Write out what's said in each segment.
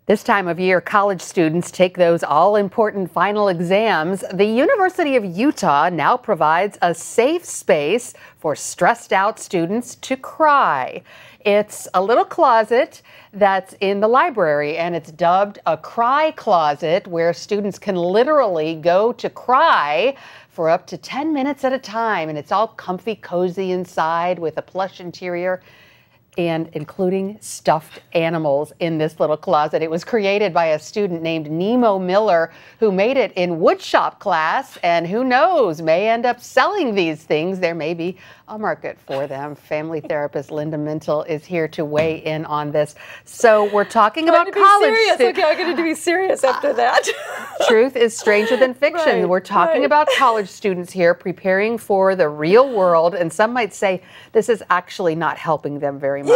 This time of year, college students take those all-important final exams. The University of Utah now provides a safe space for stressed-out students to cry. It's a little closet that's in the library, and it's dubbed a cry closet, where students can literally go to cry for up to 10 minutes at a time. And it's all comfy, cozy inside with a plush interior, and including stuffed animals in this little closet. It was created by a student named Nemo Miller, who made it in woodshop class, and who knows, may end up selling these things. There may be a market for them. Family therapist Linda Mintle is here to weigh in on this. So we're talking about college. Okay, I'm going to be serious after that. Truth is stranger than fiction. Right, we're talking about college students here preparing for the real world, and some might say this is actually not helping them very much.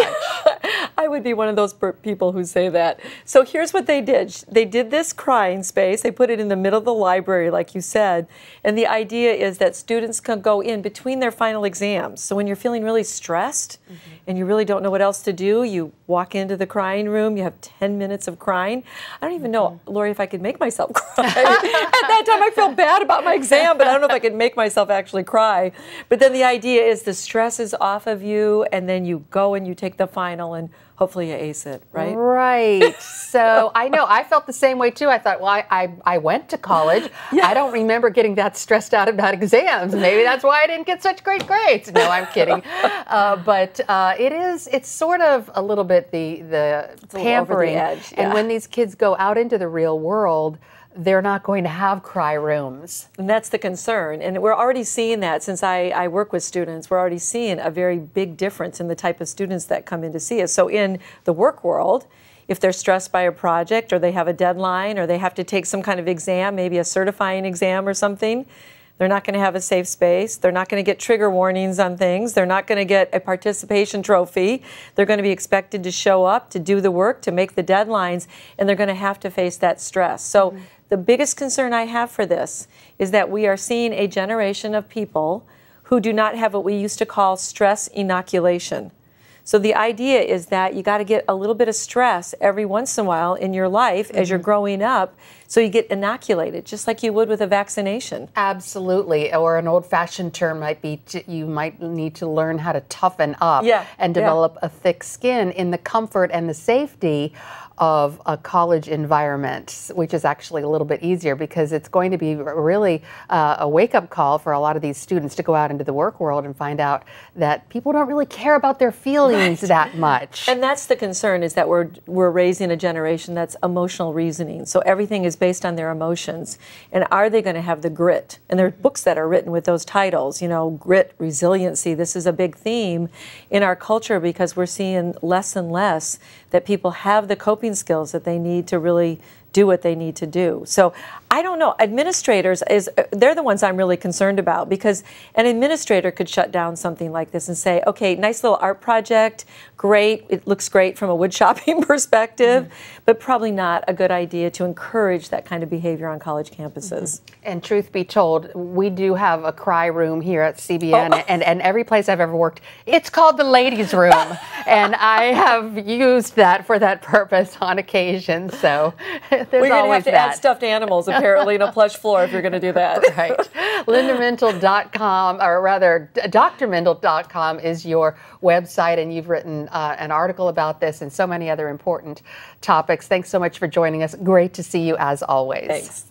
I would be one of those people who say that. So here's what they did. They did this crying space. They put it in the middle of the library, like you said. And the idea is that students can go in between their final exams. So when you're feeling really stressed and you really don't know what else to do, you walk into the crying room, you have 10 minutes of crying. I don't even know, Lori, if I could make myself cry. At that time, I feel bad about my exam, but I don't know if I could make myself actually cry. But then the idea is the stress is off of you, and then you go and you take the final, and hopefully you ace it, right? Right. So I know, I felt the same way too. I thought, well, I went to college. Yeah. I don't remember getting that stressed out about exams. Maybe that's why I didn't get such great grades. No, I'm kidding. But it's sort of a little bit the pampering. Over the edge. Yeah. And when these kids go out into the real world, they're not going to have cry rooms. And that's the concern. And we're already seeing that. Since I work with students, we're already seeing a very big difference in the type of students that come in to see us. So in the work world, if they're stressed by a project, or they have a deadline, or they have to take some kind of exam, maybe a certifying exam or something, they're not going to have a safe space. They're not going to get trigger warnings on things. They're not going to get a participation trophy. They're going to be expected to show up, to do the work, to make the deadlines, and they're going to have to face that stress. So the biggest concern I have for this is that we are seeing a generation of people who do not have what we used to call stress inoculation. So the idea is that you got to get a little bit of stress every once in a while in your life as you're growing up, so you get inoculated, just like you would with a vaccination. Absolutely. Or an old-fashioned term might be you might need to learn how to toughen up and develop a thick skin in the comfort and the safety of a college environment, which is actually a little bit easier, because it's going to be really a wake-up call for a lot of these students to go out into the work world and find out that people don't really care about their feelings that much. And that's the concern, is that we're raising a generation that's emotional reasoning. So everything is based on their emotions. And are they going to have the grit? And there are books that are written with those titles, you know, grit, resiliency. This is a big theme in our culture, because we're seeing less and less that people have the coping skills that they need to really do what they need to do. So I don't know, administrators, they're the ones I'm really concerned about, because an administrator could shut down something like this and say, okay, nice little art project, great, it looks great from a wood shopping perspective, but probably not a good idea to encourage that kind of behavior on college campuses. And truth be told, we do have a cry room here at CBN, and every place I've ever worked, it's called the ladies' room. And I have used that for that purpose on occasion, so there's always to add stuffed animals, apparently, in a plush floor if you're going to do that. Right. LindaMintle.com, or rather, drmintle.com is your website, and you've written an article about this and so many other important topics. Thanks so much for joining us. Great to see you as always. Thanks.